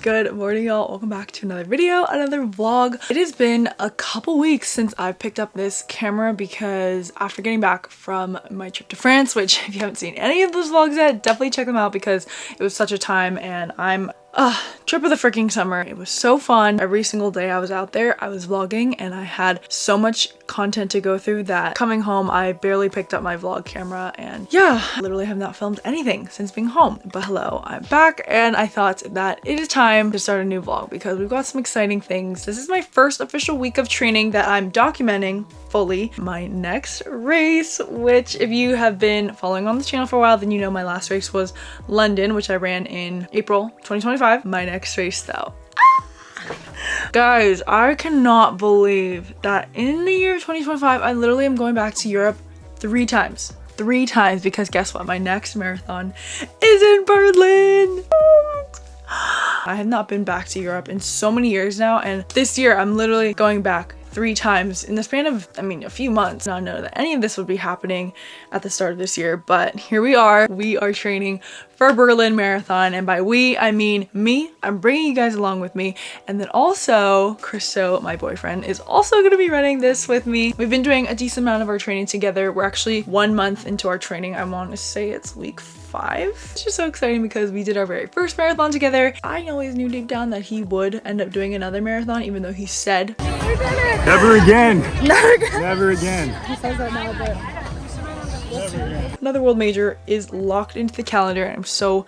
Good morning, y'all. Welcome back to another video, another vlog. It has been a couple weeks since I picked up this camera because after getting back from my trip to France, which if you haven't seen any of those vlogs yet, definitely check them out because it was such a time and trip of the freaking summer. It was so fun. Every single day I was out there, I was vlogging and I had so much content to go through that coming home, I barely picked up my vlog camera and yeah, I literally have not filmed anything since being home. But hello, I'm back and I thought that it is time to start a new vlog because we've got some exciting things. This is my first official week of training that I'm documenting fully. My next race, which if you have been following on the channel for a while, then you know my last race was London, which I ran in April 2025. My next race though. Guys, I cannot believe that in the year 2025, I literally am going back to Europe three times because guess what? My next marathon is in Berlin. I have not been back to Europe in so many years now, and this year I'm literally going back 3 times in the span of, a few months. Now I know that any of this would be happening at the start of this year, but here we are. We are training for Berlin Marathon, and by we, I mean me. I'm bringing you guys along with me, and then also Christo, my boyfriend, is also going to be running this with me. We've been doing a decent amount of our training together. We're actually 1 month into our training. I want to say it's week 5. It's just so exciting because we did our very first marathon together. I always knew deep down that he would end up doing another marathon, even though he said never again. Never again. He says that now, but another world major is locked into the calendar, and I'm so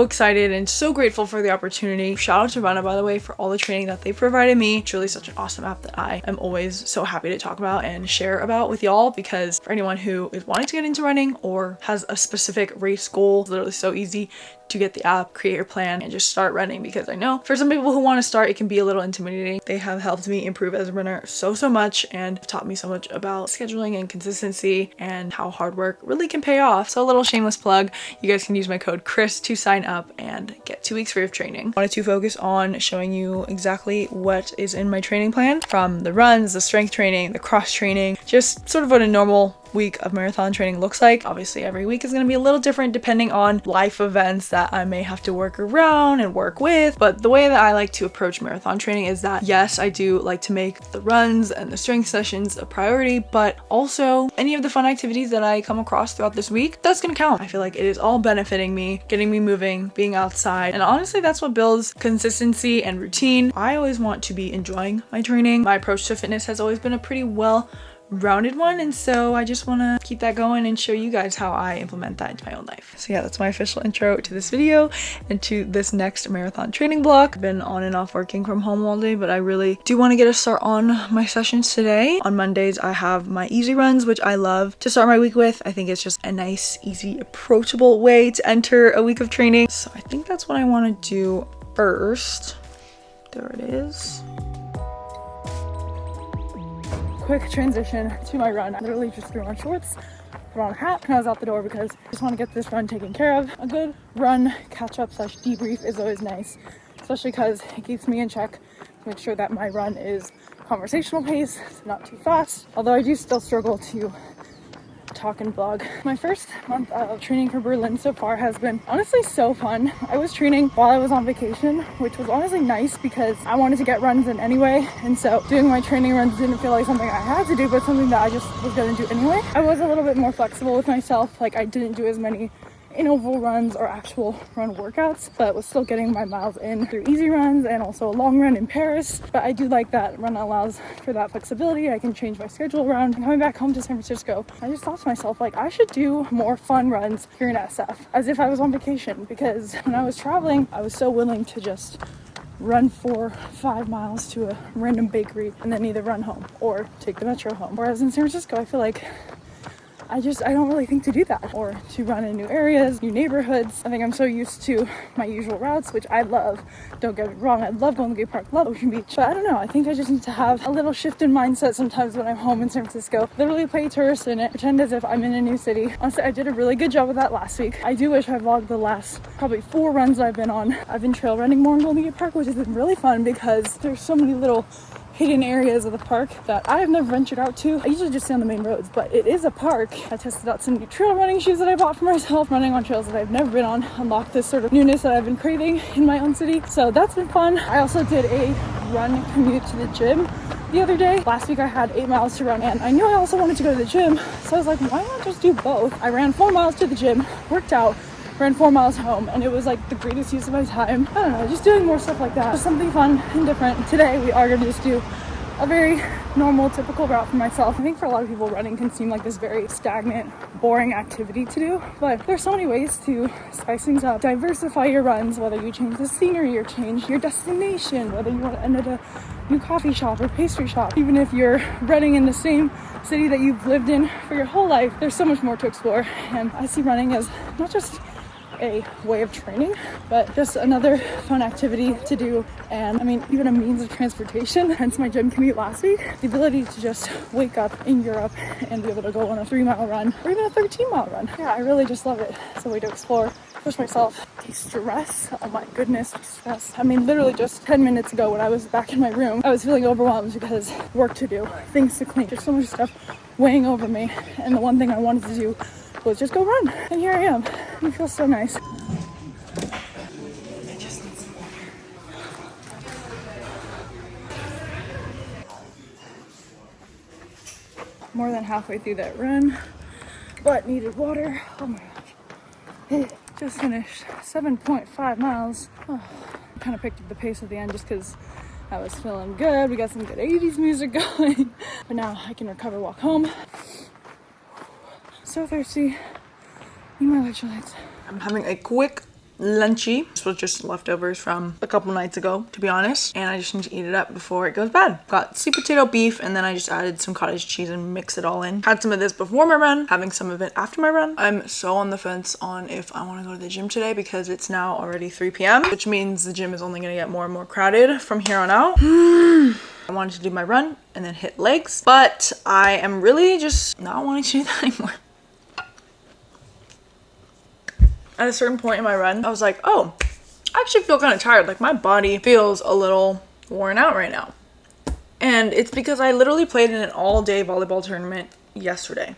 excited and so grateful for the opportunity. Shout out to Runna, by the way, for all the training that they provided me. It's really such an awesome app that I am always so happy to talk about and share about with y'all, because for anyone who is wanting to get into running or has a specific race goal, it's literally so easy to get the app, create your plan, and just start running, because I know for some people who want to start, it can be a little intimidating. They have helped me improve as a runner so much and taught me so much about scheduling and consistency and how hard work really can pay off. So a little shameless plug, you guys can use my code KRIS to sign up and get 2 weeks free of training. I wanted to focus on showing you exactly what is in my training plan, from the runs, the strength training, the cross training, just sort of what a normal week of marathon training looks like. Obviously every week is going to be a little different depending on life events that I may have to work around and work with, but the way that I like to approach marathon training is that yes, I do like to make the runs and the strength sessions a priority, but also any of the fun activities that I come across throughout this week, that's going to count. I feel like it is all benefiting me, getting me moving, being outside, and honestly that's what builds consistency and routine. I always want to be enjoying my training. My approach to fitness has always been a pretty well-rounded one, and so I just want to keep that going and show you guys how I implement that into my own life. So yeah, that's my official intro to this video and to this next marathon training block. I've been on and off working from home all day, but I really do want to get a start on my sessions today. On Mondays I have my easy runs, which I love to start my week with. I think it's just a nice, easy, approachable way to enter a week of training. So I think that's what I want to do first. There it is. Quick transition to my run. I literally just threw on shorts, put on a hat, and I was out the door because I just want to get this run taken care of. A good run catch-up / debrief is always nice, especially because it keeps me in check to make sure that my run is conversational pace, so not too fast, although I do still struggle to talk and vlog. My first month of training for Berlin so far has been honestly so fun. I was training while I was on vacation, which was honestly nice because I wanted to get runs in anyway, and so doing my training runs didn't feel like something I had to do, but something that I just was gonna do anyway. I was a little bit more flexible with myself, like I didn't do as many interval runs or actual run workouts, but was still getting my miles in through easy runs and also a long run in Paris. But I do like that Runna allows for that flexibility. I can change my schedule around. And coming back home to San Francisco, I just thought to myself, like, I should do more fun runs here in SF as if I was on vacation, because when I was traveling, I was so willing to just run 4-5 miles to a random bakery and then either run home or take the metro home. Whereas in San Francisco, I feel like I don't really think to do that, or to run in new areas, new neighborhoods. I think I'm so used to my usual routes, which I love. Don't get me wrong, I love going to Gay Park, love Ocean Beach, but I don't know, I think I just need to have a little shift in mindset sometimes when I'm home in San Francisco. Literally play tourist in it, pretend as if I'm in a new city. Honestly, I did a really good job with that last week. I do wish I vlogged the last probably 4 runs I've been on. I've been trail running more in Golden Gate Park, which has been really fun because there's so many little hidden areas of the park that I have never ventured out to. I usually just stay on the main roads, but it is a park. I tested out some new trail running shoes that I bought for myself, running on trails that I've never been on, unlocked this sort of newness that I've been craving in my own city. So that's been fun. I also did a run commute to the gym the other day. Last week I had 8 miles to run, and I knew I also wanted to go to the gym, so I was like, why not just do both? I ran 4 miles to the gym, worked out, ran 4 miles home, and it was like the greatest use of my time. I don't know, just doing more stuff like that. Just something fun and different. Today we are going to just do a very normal, typical route for myself. I think for a lot of people, running can seem like this very stagnant, boring activity to do, but there's so many ways to spice things up, diversify your runs, whether you change the scenery or change your destination, whether you want to end at a new coffee shop or pastry shop. Even if you're running in the same city that you've lived in for your whole life, there's so much more to explore. And I see running as not just a way of training, but just another fun activity to do, and I mean, even a means of transportation. Hence my gym commute last week. The ability to just wake up in Europe and be able to go on a 3-mile run or even a 13-mile run. Yeah, I really just love it. It's a way to explore, push myself, de-stress. Oh my goodness, de-stress. I mean, literally just 10 minutes ago when I was back in my room, I was feeling overwhelmed because work to do, things to clean, there's so much stuff weighing over me, and the one thing I wanted to do was just go run, and here I am. It feels so nice. I just need some water. More than halfway through that run, but needed water. Oh my gosh. Just finished 7.5 miles. Oh, kind of picked up the pace at the end just because I was feeling good. We got some good 80s music going. But now I can recover, walk home. So thirsty. Need my electrolytes. I'm having a quick lunchy. This was just leftovers from a couple nights ago, to be honest, and I just need to eat it up before it goes bad. Got sweet potato beef, and then I just added some cottage cheese and mix it all in. Had some of this before my run, having some of it after my run. I'm so on the fence on if I want to go to the gym today because it's now already 3 p.m, which means the gym is only going to get more and more crowded from here on out. I wanted to do my run and then hit legs, but I am really just not wanting to do that anymore. At a certain point in my run, I was like, oh, I actually feel kind of tired. Like my body feels a little worn out right now. And it's because I literally played in an all-day volleyball tournament yesterday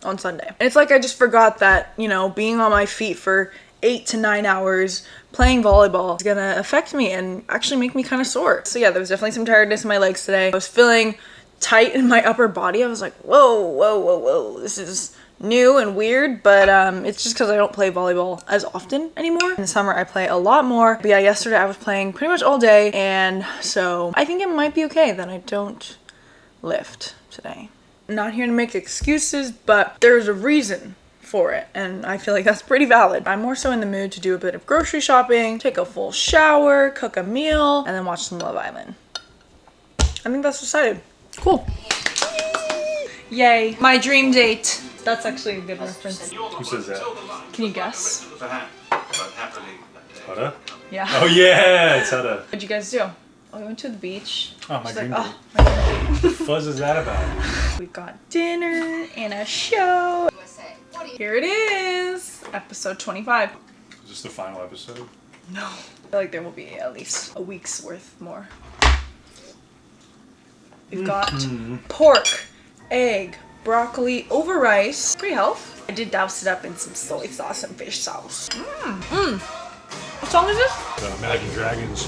on Sunday. And it's like I just forgot that, you know, being on my feet for 8 to 9 hours playing volleyball is gonna affect me and actually make me kind of sore. So yeah, there was definitely some tiredness in my legs today. I was feeling tight in my upper body. I was like, whoa, whoa, whoa, whoa. This is new and weird, but it's just because I don't play volleyball as often anymore. In the summer I play a lot more, but yeah, yesterday I was playing pretty much all day, and so I think it might be okay that I don't lift today. I'm not here to make excuses, but there's a reason for it, and I feel like that's pretty valid. I'm more so in the mood to do a bit of grocery shopping, take a full shower, cook a meal, and then watch some Love Island. I think that's decided. Cool. Yay, my dream date. That's actually a good reference. Who says that? Can you guess? Tara? Yeah. Oh yeah, Tara. What'd you guys do? Oh, we went to the beach. Oh, my She's dream like, date. oh, my dream What the fuzz is that about? date. We got dinner and a show. Here it is, episode 25. Is this the final episode? No. I feel like there will be at least a week's worth more. We've got pork, egg, broccoli over rice. Pretty health. I did douse it up in some soy sauce and fish sauce. What song is this? Imagine Dragons.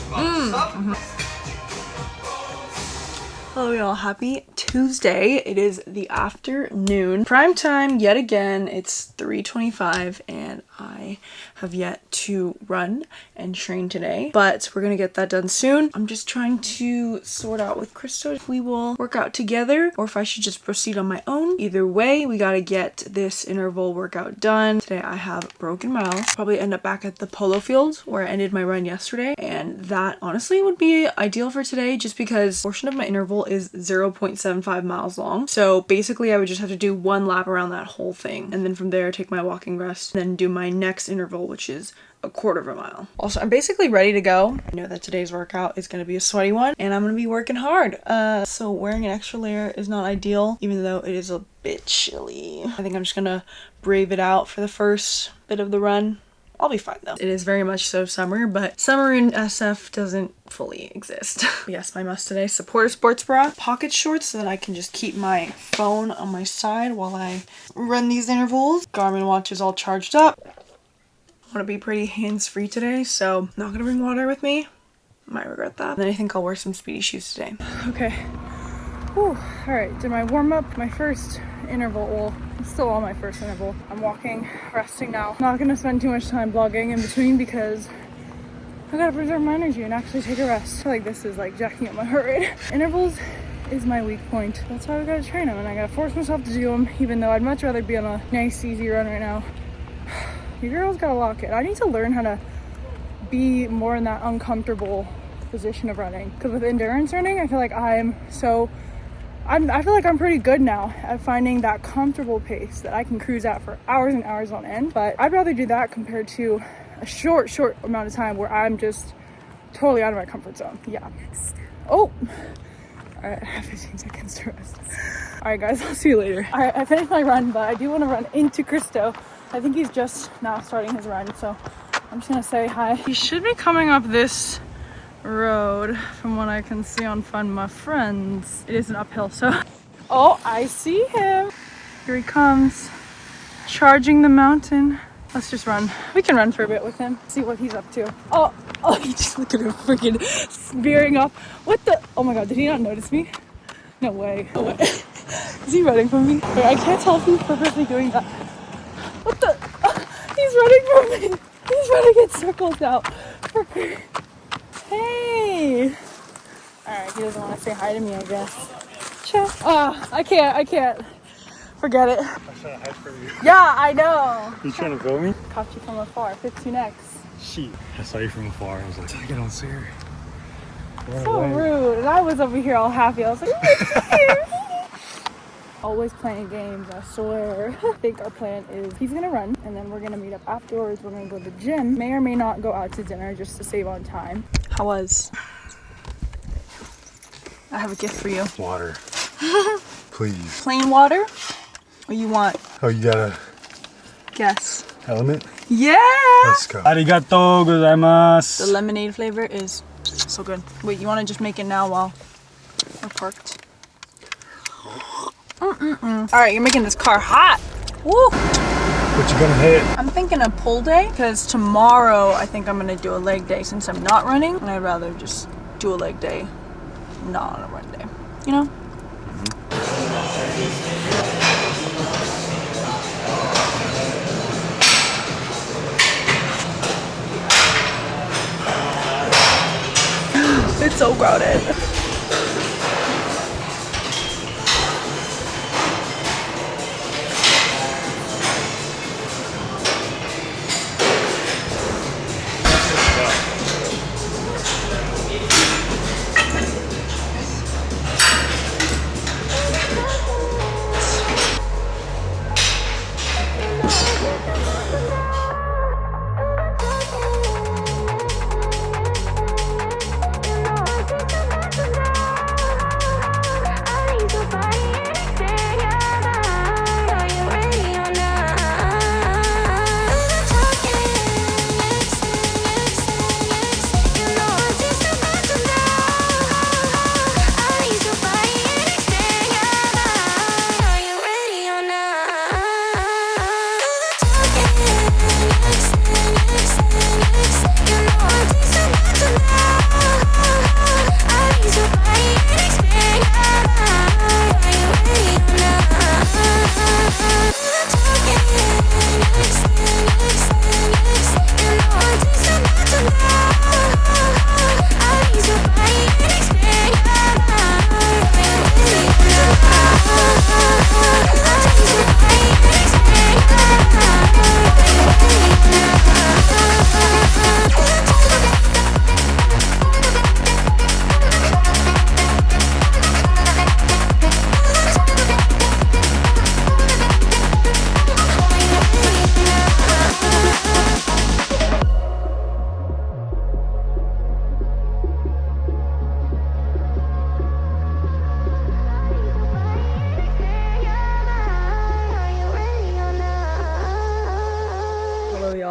Hello y'all, happy Tuesday. It is the afternoon. Prime time yet again. It's 3:25 and I have yet to run and train today, but we're gonna get that done soon. I'm just trying to sort out with Christo if we will work out together or if I should just proceed on my own. Either way, we gotta get this interval workout done. Today I have broken miles. Probably end up back at the polo field where I ended my run yesterday, and that honestly would be ideal for today just because a portion of my interval is 0.75 miles long. So basically I would just have to do 1 lap around that whole thing, and then from there take my walking rest, and then do my next interval, which is a 1/4 mile. Also, I'm basically ready to go. I know that today's workout is going to be a sweaty one, and I'm going to be working hard. So wearing an extra layer is not ideal, even though it is a bit chilly. I think I'm just going to brave it out for the first bit of the run. I'll be fine though. It is very much so summer, but summer in SF doesn't fully exist. Yes, my must today, Supporter sports bra, pocket shorts so that I can just keep my phone on my side while I run these intervals. Garmin watch is all charged up. I want to be pretty hands-free today, so not gonna bring water with me. Might regret that. Then I think I'll wear some speedy shoes today. Okay. Whew. All right, did my warm-up, my first interval. Well, it's still on my first interval. I'm walking, resting now. Not gonna spend too much time vlogging in between because I gotta preserve my energy and actually take a rest. I feel like this is like jacking up my heart rate. Intervals is my weak point. That's why I gotta train them, and I gotta force myself to do them, even though I'd much rather be on a nice, easy run right now. You girls gotta lock it. I need to learn how to be more in that uncomfortable position of running. Because with endurance running, I feel like I feel like I'm pretty good now at finding that comfortable pace that I can cruise at for hours and hours on end. But I'd rather do that compared to a short amount of time where I'm just totally out of my comfort zone. Yeah. Oh. All right, I have 15 seconds to rest. All right, guys, I'll see you later. All right, I finished my run, but I do want to run into Christo. I think he's just now starting his run, so I'm just gonna say hi. He should be coming up this road from what I can see on Find My Friends. It is an uphill, so. Oh, I see him. Here he comes, charging the mountain. Let's just run. We can run for a bit with him, see what he's up to. Oh, you just look at him freaking spearing up. What the? Oh my God, did he not notice me? No way. Oh, wait. Is he running from me? Wait, I can't tell if he's purposely doing that. What the? He's running from me. He's running in circles now. Hey. All right, he doesn't want to say hi to me, I guess. Ciao. I can't. Forget it. I was trying to hide from you. Yeah, I know. You trying to film me? Caught you from afar. 15x. Shit. I saw you from afar. I was like, I don't see her. So rude. And I was over here all happy. I was like, oh, always playing games, I swear. I think our plan is he's gonna run and then we're gonna meet up afterwards. We're gonna go to the gym. May or may not go out to dinner just to save on time. How was? I have a gift for you. Water. Please. Plain water? Or you want? Oh, you got a guess. element? Yeah! Let's go. Arigato gozaimasu. The lemonade flavor is so good. Wait, you want to just make it now while we're parked? Alright, you're making this car hot. Woo! What you gonna hit? I'm thinking a pull day because tomorrow I think I'm gonna do a leg day since I'm not running, and I'd rather just do a leg day, not on a run day. You know? It's so crowded.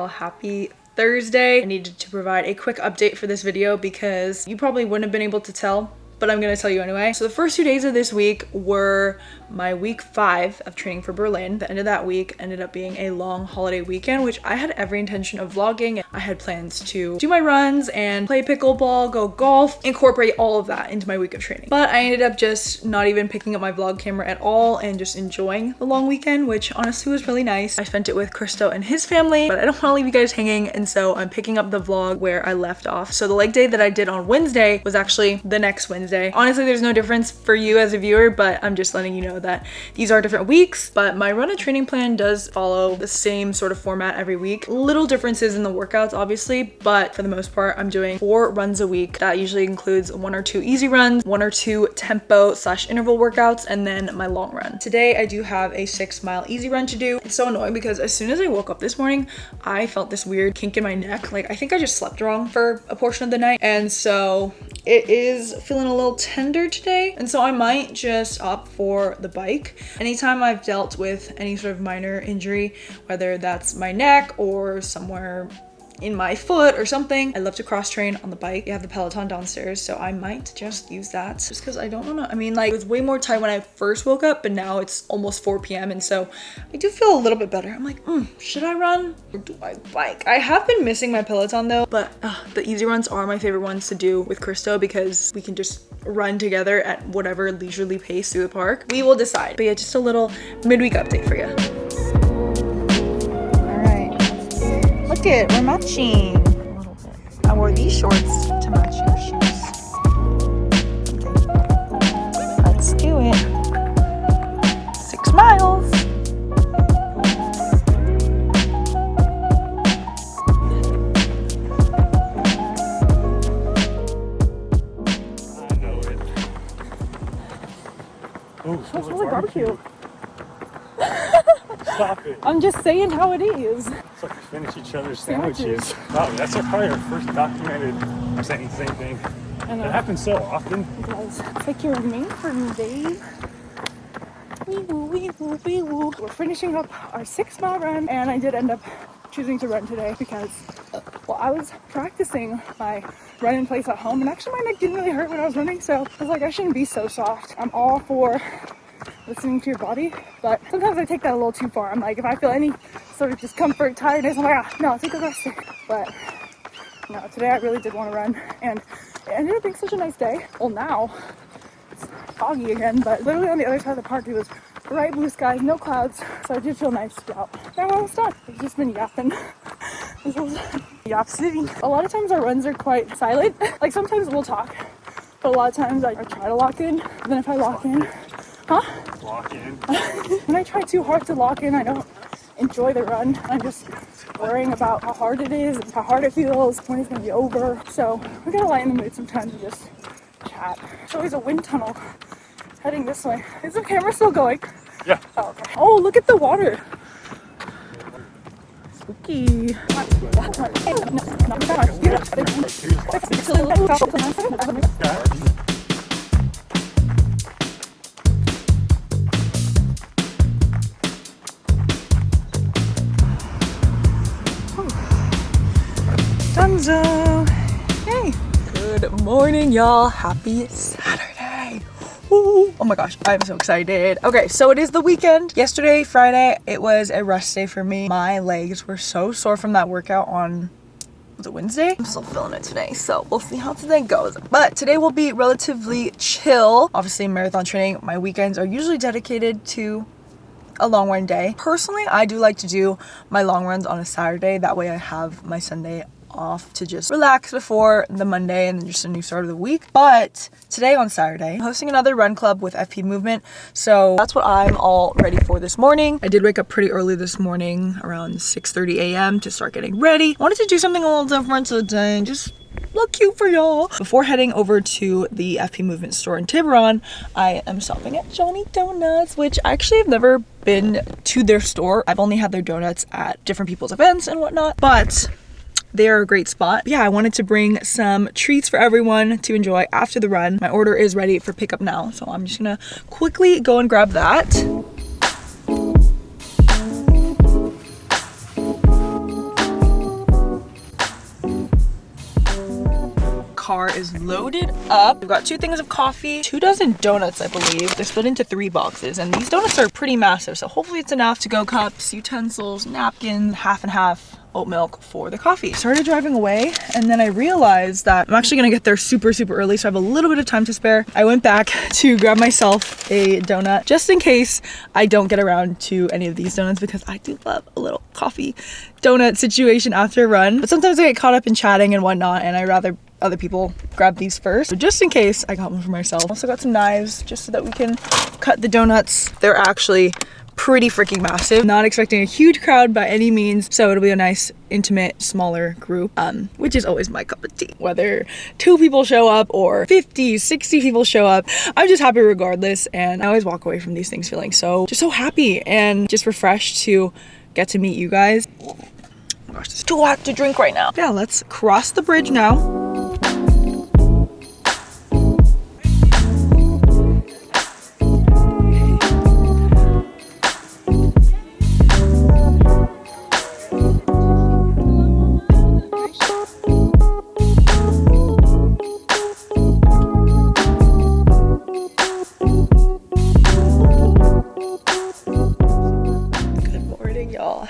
Happy Thursday. I needed to provide a quick update for this video because you probably wouldn't have been able to tell, but I'm gonna tell you anyway. So the first 2 days of this week were my week 5 of training for Berlin. The end of that week ended up being a long holiday weekend, which I had every intention of vlogging. I had plans to do my runs and play pickleball, go golf, incorporate all of that into my week of training. But I ended up just not even picking up my vlog camera at all and just enjoying the long weekend, which honestly was really nice. I spent it with Christo and his family, but I don't want to leave you guys hanging, and so I'm picking up the vlog where I left off. So the leg day that I did on Wednesday was actually the next Wednesday. Honestly, there's no difference for you as a viewer, but I'm just letting you know that these are different weeks, but my Runna training plan does follow the same sort of format every week. Little differences in the workouts, obviously, but for the most part, I'm doing 4 runs a week. That usually includes 1 or 2 easy runs, 1 or 2 tempo/interval workouts, and then my long run. Today, I do have a 6-mile easy run to do. It's so annoying because as soon as I woke up this morning, I felt this weird kink in my neck. Like, I think I just slept wrong for a portion of the night, and so it is feeling a little tender today, and so I might just opt for the bike. Anytime I've dealt with any sort of minor injury, whether that's my neck or somewhere in my foot or something, I love to cross train on the bike. We have the Peloton downstairs, so I might just use that just because I don't know. I mean, like, it was way more tight when I first woke up, but now it's almost 4 p.m. and so I do feel a little bit better. I'm like, should I run or do I bike? I have been missing my Peloton though, but the easy runs are my favorite ones to do with Christo because we can just run together at whatever leisurely pace through the park. We will decide. But yeah, just a little midweek update for you. Look it, we're matching. A little bit. I wore these shorts to match your shoes. Okay. Let's do it. 6 miles. I know it. Oh, That's really barbecue. Stop it. I'm just saying how it is. It's like we finish each other's sandwiches. Wow, that's probably our first documented saying the same thing. I know. It happens so often. It does. It's like you're made for me, babe. Wee woo, wee woo, wee woo. We're finishing up our 6-mile run, and I did end up choosing to run today because, well, I was practicing my run in place at home, and actually my neck didn't really hurt when I was running, so I was like, I shouldn't be so soft. I'm all for listening to your body, but sometimes I take that a little too far. I'm like, if I feel any sort of discomfort, tiredness, I'm like, no, take a rest. But no, today I really did want to run, and it ended up being such a nice day. Well, now it's foggy again, but literally on the other side of the park it was bright blue skies, no clouds, so it did feel nice to be out. Now I was done. I've just been yapping. This was Yap City. A lot of times our runs are quite silent. Like, sometimes we'll talk, but a lot of times I try to lock in, and then if I lock in, Lock in. when I try too hard to lock in, I don't enjoy the run. I'm just worrying about how hard it is, how hard it feels, when it's gonna be over. So we gotta lighten the mood sometimes and just chat. There's always a wind tunnel heading this way. Is the camera still going? Yeah. Oh, okay. Oh, look at the water. Spooky. Dunzo. Hey. Good morning, y'all. Happy Saturday. Woo. Oh my gosh, I'm so excited. Okay, so it is the weekend. Yesterday, Friday, it was a rest day for me. My legs were so sore from that workout on, was it Wednesday? I'm still feeling it today, so we'll see how today goes. But today will be relatively chill. Obviously, marathon training, my weekends are usually dedicated to a long run day. Personally, I do like to do my long runs on a Saturday. That way I have my Sunday off to just relax before the Monday and then just a new start of the week. But today on Saturday, I'm hosting another run club with FP Movement, so that's what I'm all ready for this morning. I did wake up pretty early this morning, around 6:30 a.m. to start getting ready. Wanted to do something a little different today and just look cute for y'all. Before heading over to the FP Movement store in Tiburon, I am stopping at Johnny Donuts, which I actually have never been to their store. I've only had their donuts at different people's events and whatnot, but they're a great spot. Yeah, I wanted to bring some treats for everyone to enjoy after the run. My order is ready for pickup now, so I'm just gonna quickly go and grab that. is loaded up. We've got 2 things of coffee, 2 dozen donuts, I believe. They're split into 3 boxes, and these donuts are pretty massive, so hopefully it's enough to go cups, utensils, napkins, half and half oat milk for the coffee. Started driving away, and then I realized that I'm actually gonna get there super early, so I have a little bit of time to spare. I went back to grab myself a donut just in case I don't get around to any of these donuts, because I do love a little coffee donut situation after a run. But sometimes I get caught up in chatting and whatnot, and I rather other people grab these first. So just in case, I got one for myself. Also got some knives just so that we can cut the donuts. They're actually pretty freaking massive. Not expecting a huge crowd by any means, so it'll be a nice, intimate, smaller group, which is always my cup of tea. Whether 2 people show up or 50, 60 people show up, I'm just happy regardless, and I always walk away from these things feeling so happy and just refreshed to get to meet you guys. Oh my gosh, it's too hot to drink right now. Yeah, let's cross the bridge now.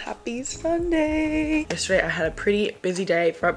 Happy Sunday. Yesterday I had a pretty busy day from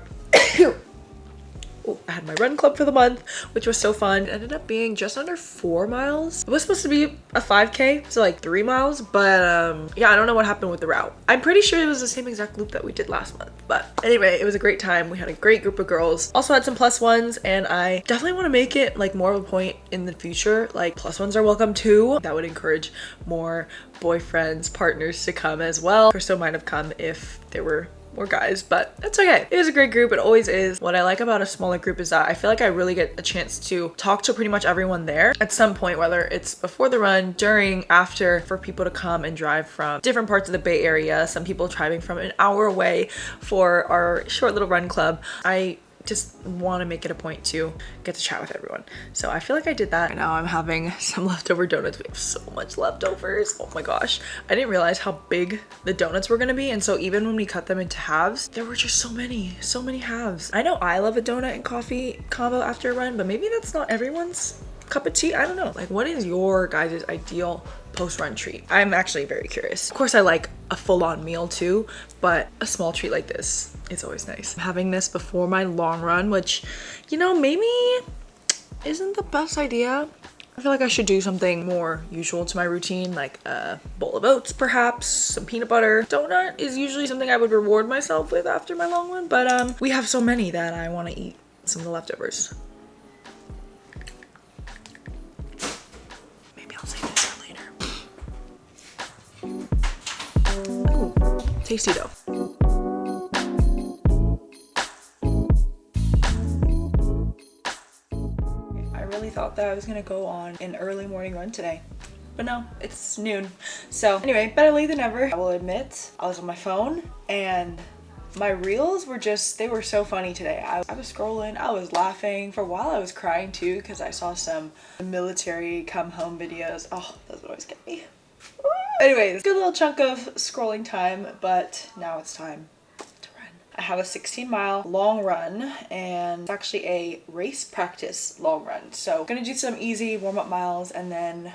I had my run club for the month, which was so fun. It ended up being just under 4 miles. It was supposed to be a 5K, so like 3 miles, but yeah, I don't know what happened with the route. I'm pretty sure it was the same exact loop that we did last month, but anyway, it was a great time. We had a great group of girls. Also had some plus ones, and I definitely want to make it like more of a point in the future. Like, plus ones are welcome too. That would encourage more boyfriends, partners to come as well. Christo might have come if there were more guys, but that's okay. It is a great group. It always is. What I like about a smaller group is that I feel like I really get a chance to talk to pretty much everyone there at some point, whether it's before the run, during, after, for people to come and drive from different parts of the Bay Area. Some people driving from an hour away for our short little run club. I just want to make it a point to get to chat with everyone. So I feel like I did that. Right now I'm having some leftover donuts. We have so much leftovers. Oh my gosh. I didn't realize how big the donuts were gonna be. And so even when we cut them into halves, there were just so many halves. I know I love a donut and coffee combo after a run, but maybe that's not everyone's cup of tea. I don't know. Like, what is your guys' ideal post-run treat? I'm actually very curious. Of course, I like a full-on meal too, but a small treat like this, it's always nice. I'm having this before my long run, which, you know, maybe isn't the best idea. I feel like I should do something more usual to my routine, like a bowl of oats, perhaps, some peanut butter. Donut is usually something I would reward myself with after my long one, but we have so many that I want to eat some of the leftovers. Tasty though. I really thought that I was gonna go on an early morning run today, but no, it's noon. So anyway, better late than never. I will admit, I was on my phone and my reels were just, they were so funny today. I was scrolling, I was laughing. For a while I was crying too, because I saw some military come home videos. Oh, those would always get me. Anyways, good little chunk of scrolling time, but now it's time to run. I have a 16-mile long run, and it's actually a race practice long run. So I'm gonna do some easy warm-up miles and then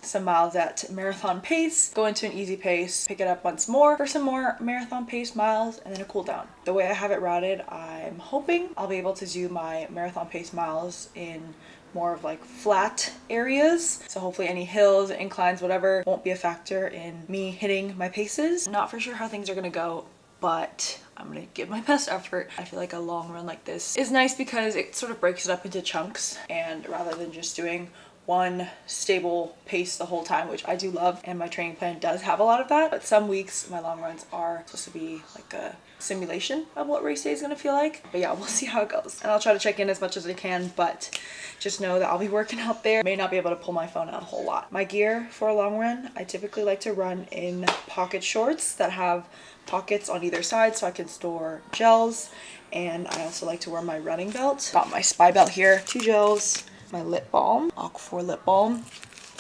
some miles at marathon pace, go into an easy pace, pick it up once more for some more marathon pace miles, and then a cool down. The way I have it routed, I'm hoping I'll be able to do my marathon pace miles in more of like flat areas. So hopefully any hills, inclines, whatever won't be a factor in me hitting my paces. Not for sure how things are gonna go, but I'm gonna give my best effort. I feel like a long run like this is nice because it sort of breaks it up into chunks, and rather than just doing one stable pace the whole time, which I do love, and my training plan does have a lot of that, but some weeks my long runs are supposed to be like a simulation of what race day is gonna feel like. But yeah, we'll see how it goes, and I'll try to check in as much as I can, but just know that I'll be working out there. May not be able to pull my phone out a whole lot. My gear for a long run, I typically like to run in pocket shorts that have pockets on either side so I can store gels, and I also like to wear my running belt. Got my spy belt here, 2 gels, my lip balm, Aquaphor lip balm,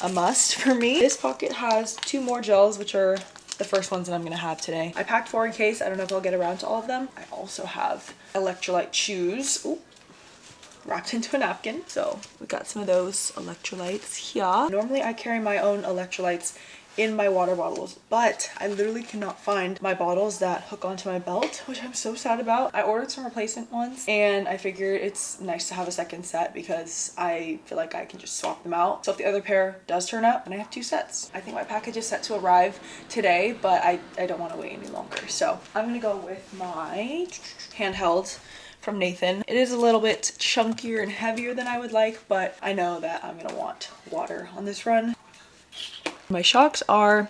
a must for me. This pocket has 2 more gels, which are the first ones that I'm gonna have today. I packed 4 in case. I don't know if I'll get around to all of them. I also have electrolyte chews. Ooh. wrapped into a napkin. So we got some of those electrolytes here. Normally I carry my own electrolytes in my water bottles, but I literally cannot find my bottles that hook onto my belt, which I'm so sad about. I ordered some replacement ones and I figured it's nice to have a second set because I feel like I can just swap them out. So if the other pair does turn up, then I have 2 sets. I think my package is set to arrive today, but I don't want to wait any longer. So I'm gonna go with my handheld from Nathan. It is a little bit chunkier and heavier than I would like, but I know that I'm gonna want water on this run. My shocks are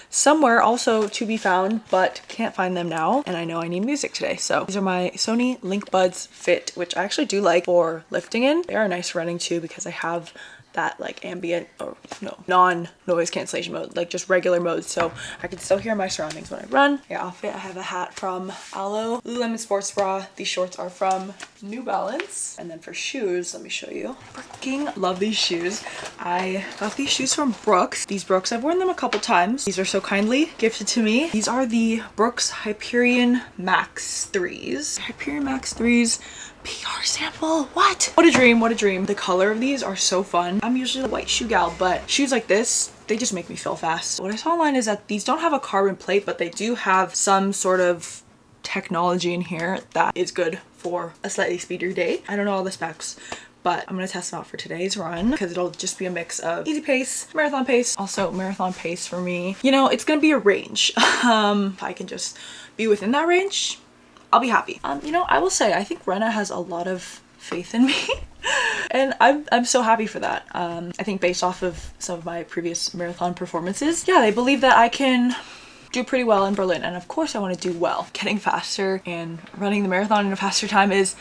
somewhere also to be found, but can't find them now, and I know I need music today. So these are my Sony Link Buds Fit, which I actually do like for lifting in. They are nice running too because I have that like ambient or no non-noise cancellation mode, like just regular mode, so I can still hear my surroundings when I run. Yeah, outfit, I have a hat from Aloe, Lululemon sports bra. These shorts are from New Balance. And then for shoes, let me show you. Freaking love these shoes. I got these shoes from Brooks. These Brooks, I've worn them a couple times. These are so kindly gifted to me. These are the Brooks Hyperion Max 3s. Hyperion Max 3s. PR sample. What a dream, what a dream. The color of these are so fun. I'm usually a white shoe gal, but shoes like this, they just make me feel fast. What I saw online is that these don't have a carbon plate, but they do have some sort of technology in here that is good for a slightly speedier day. I don't know all the specs, but I'm gonna test them out for today's run because it'll just be a mix of easy pace, marathon pace. Also marathon pace for me, you know, it's gonna be a range. If I can just be within that range, I'll be happy. You know, I will say, I think Runna has a lot of faith in me and I'm so happy for that. I think based off of some of my previous marathon performances, yeah, they believe that I can do pretty well in Berlin, and of course I want to do well. Getting faster and running the marathon in a faster time is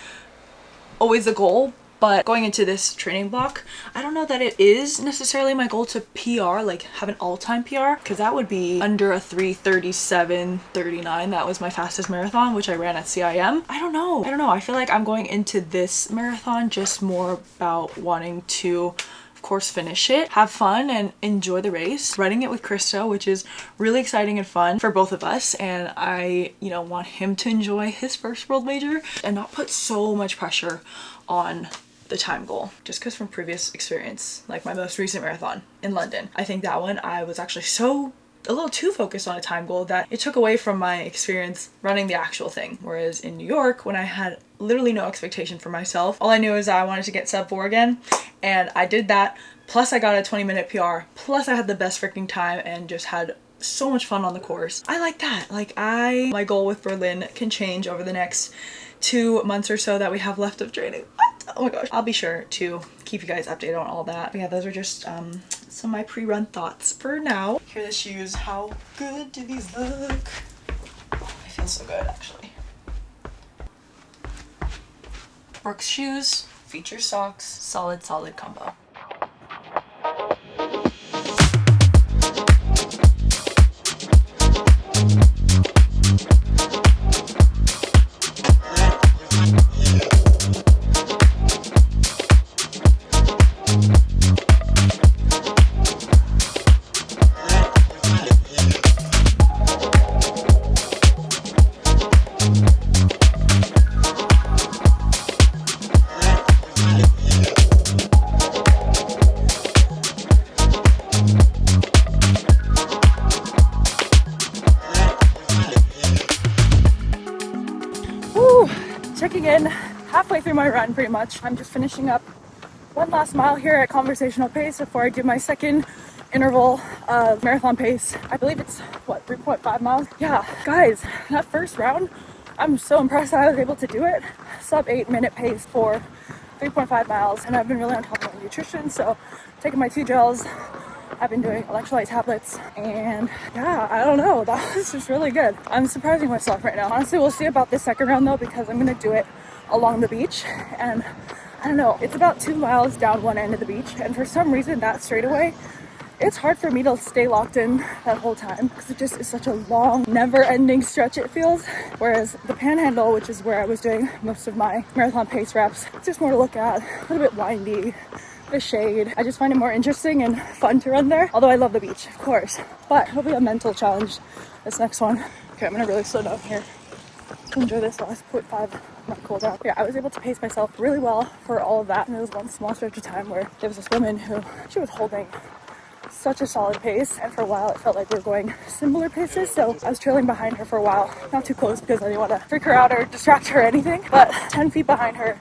always the goal, but going into this training block, I don't know that it is necessarily my goal to PR, like have an all-time PR, because that would be under a 3:37:39. That was my fastest marathon, which I ran at CIM. I don't know. I feel like I'm going into this marathon just more about wanting to, of course, finish it, have fun, and enjoy the race. Running it with Christo, which is really exciting and fun for both of us, and I, you know, want him to enjoy his first world major and not put so much pressure on the time goal, just because from previous experience, like my most recent marathon in London, I think that one I was actually a little too focused on a time goal that it took away from my experience running the actual thing. Whereas in New York, when I had literally no expectation for myself, all I knew is that I wanted to get sub 4 again, and I did that, plus I got a 20-minute PR, plus I had the best freaking time and just had so much fun on the course. I like that. Like my goal with Berlin can change over the next 2 months or so that we have left of training. What? Oh my gosh. I'll be sure to keep you guys updated on all that. But yeah, those are just some of my pre-run thoughts for now. Here are the shoes. How good do these look? Oh, they feel so good, actually. Brooks shoes, feature socks, solid combo. Checking in halfway through my run, pretty much. I'm just finishing up one last mile here at conversational pace before I do my second interval of marathon pace. I believe it's what, 3.5 miles? Yeah, guys, that first round, I'm so impressed that I was able to do it. Sub 8-minute pace for 3.5 miles, and I've been really on top of my nutrition, so taking my 2 gels. I've been doing electrolyte tablets, and yeah, I don't know, that was just really good. I'm surprising myself right now. Honestly, we'll see about this second round though, because I'm gonna do it along the beach, and I don't know, it's about 2 miles down one end of the beach, and for some reason that straightaway, it's hard for me to stay locked in that whole time because it just is such a long, never-ending stretch, it feels. Whereas the Panhandle, which is where I was doing most of my marathon pace reps, it's just more to look at, a little bit windy, the shade. I just find it more interesting and fun to run there. Although I love the beach, of course. But it'll be a mental challenge, this next one. Okay, I'm gonna really slow down here to enjoy this last 0.5 not cool down. Yeah, I was able to pace myself really well for all of that. And there was one small stretch of time where there was this woman who, she was holding such a solid pace, and for a while it felt like we were going similar paces, so I was trailing behind her for a while, not too close because I didn't want to freak her out or distract her or anything, but 10 feet behind her,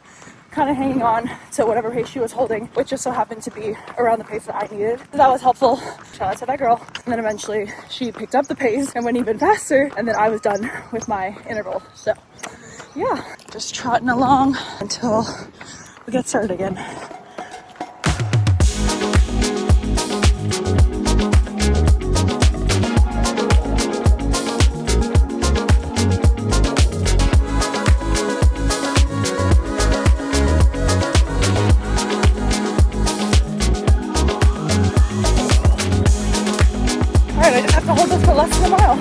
kind of hanging on to whatever pace she was holding, which just so happened to be around the pace that I needed. So that was helpful. Shout out to that girl. And then eventually she picked up the pace and went even faster, and then I was done with my interval. So yeah, just trotting along until we get started again. I just have to hold this for less than a mile.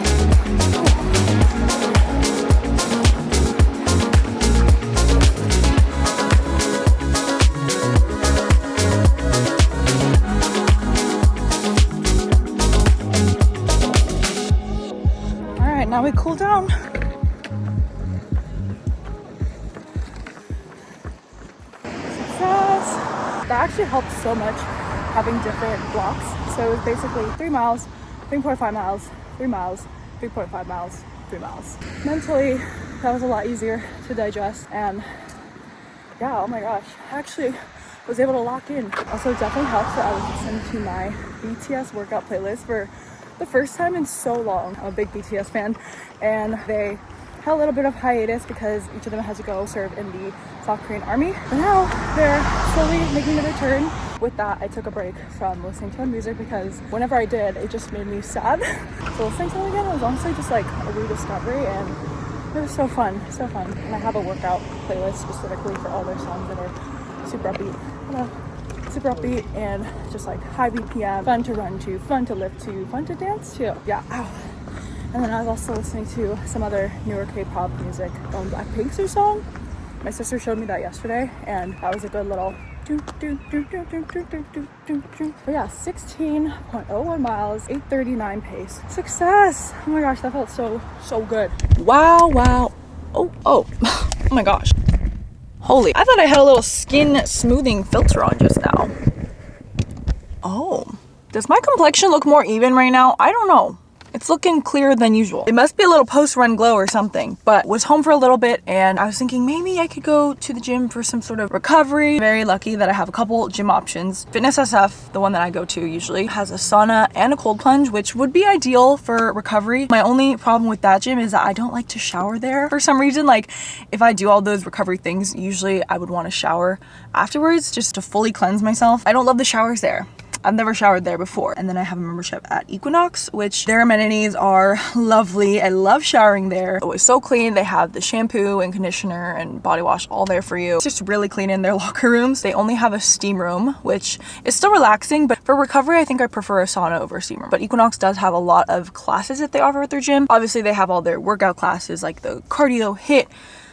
All right, now we cool down. Success. That actually helped so much having different blocks. So it was basically 3 miles, 3.5 miles, 3 miles, 3.5 miles, 3 miles. Mentally, that was a lot easier to digest, and yeah, oh my gosh, I actually was able to lock in. Also, it definitely helps that I was listening to my BTS workout playlist for the first time in so long. I'm a big BTS fan, and they had a little bit of hiatus because each of them had to go serve in the South Korean army, but now they're slowly making a return. With that, I took a break from listening to music because whenever I did, it just made me sad. So listening to it again was honestly just like a rediscovery, and it was so fun, so fun. And I have a workout playlist specifically for all their songs that are super upbeat, super upbeat and just like high BPM, fun to run to, fun to lift to, fun to dance to. Yeah, ow. And then I was also listening to some other newer K-pop music. Blackpink's new song. My sister showed me that yesterday, and that was a good little but yeah, 16.01 miles, 8:39 pace. Success! Oh my gosh, that felt so good. Wow. Oh my gosh. Holy, I thought I had a little skin smoothing filter on just now. Oh, does my complexion look more even right now? I don't know. It's looking clearer than usual. It must be a little post-run glow or something, but was home for a little bit and I was thinking maybe I could go to the gym for some sort of recovery. Very lucky that I have a couple gym options. Fitness SF, the one that I go to usually, has a sauna and a cold plunge, which would be ideal for recovery. My only problem with that gym is that I don't like to shower there. For some reason, like if I do all those recovery things, usually I would want to shower afterwards just to fully cleanse myself. I don't love the showers there. I've never showered there before. And then I have a membership at Equinox, which their amenities are lovely. I love showering there. It was so clean. They have the shampoo and conditioner and body wash all there for you. It's just really clean in their locker rooms. They only have a steam room, which is still relaxing, but for recovery, I think I prefer a sauna over a steam room. But Equinox does have a lot of classes that they offer at their gym. Obviously, they have all their workout classes like the cardio, HIIT,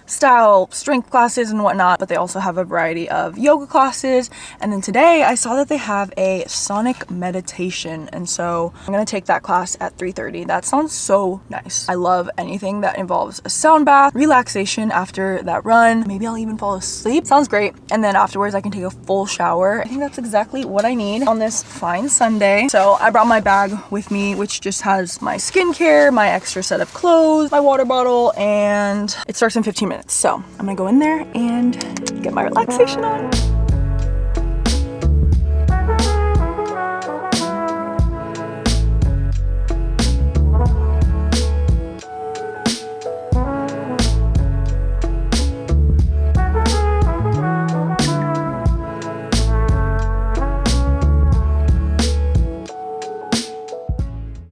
style, strength classes and whatnot, but they also have a variety of yoga classes. And then today I saw that they have a sonic meditation, and so I'm gonna take that class at 3:30. That sounds so nice. I love anything that involves a sound bath, relaxation after that run. Maybe I'll even fall asleep. Sounds great. And then afterwards I can take a full shower. I think that's exactly what I need on this fine Sunday. So I brought my bag with me, which just has my skincare, my extra set of clothes, my water bottle, and it starts in 15 minutes. So I'm gonna go in there and get my relaxation on.